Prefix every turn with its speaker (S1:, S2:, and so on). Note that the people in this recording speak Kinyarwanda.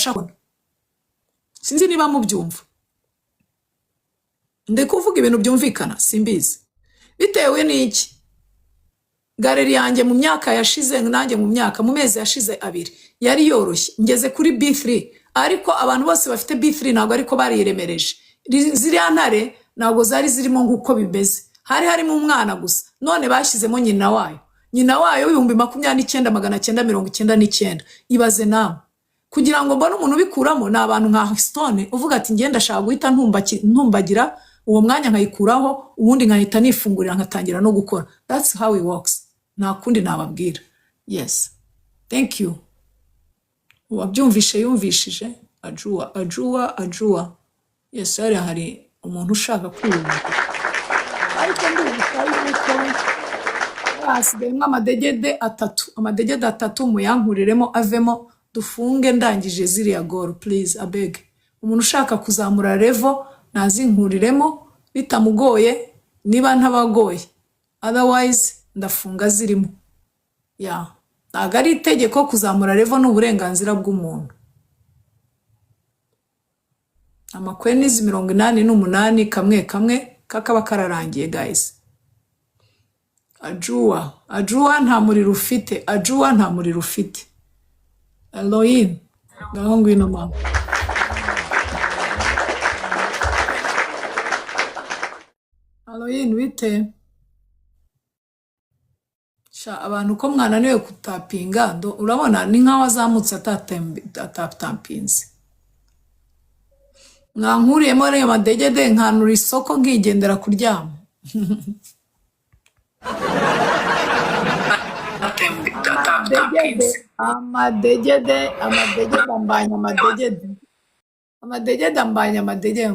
S1: atabasha kubona. Sinzi niba mubyumva. Ndi kuvuga ibintu byumvikana simbizi. Bitewe n'iki? Galeri yanjye mu myaka yashize nanjye mu mezi yashize 2 yari yoroshye. Ngeze kuri B3 ariko abantu bose bafite B3 ntabwo ariko bariremereje. Ziriya ntare ntabwo zari zirimo nguko bimeze. Hari harimo umwana gusa. None bashyizemo nyina wayo. Nyina wayo 19,999. Ibaze nawe. Kugira ngo mbone umuntu bikuramo na abantu nka Stone uvuga ati ngenda shaka guhita ntumbagira uwo mwanya nkayikuraho ubundi nkahita nifungurira nkatangira no gukora. That's how it works. Nta kundi nababwira. Yes. Thank you. Wabyumvishe yumvishije. Ajua. Yes, hari umuntu ushaka kwiyumva. Ariko ndumva hasigayemo amadegede 3. Amadegede 3 muyankuriremo avemo dufunge ndangije ziriya goal please abeg. Umuntu ushaka kuzamura level nazinkuriremo bitamugoye niba ntabagoye. Otherwise ndafunga zirimo. Ntabwo ari itegeko kuzamura level n'uburenganzira bw'umuntu. Amakwenezi 88 kamwe kakaba kararangiye guys. Ajua nta muriro ufite. Elohim ngaho ngwino mama. Elohim bite? Abantu ko mwananiwe kutapinga urabona ni nkaho azamutse atatampinze. Mwankuriyemo rero amadegede nkanura isoko nkigendera kuryama. Amadegede ambanya amadegede.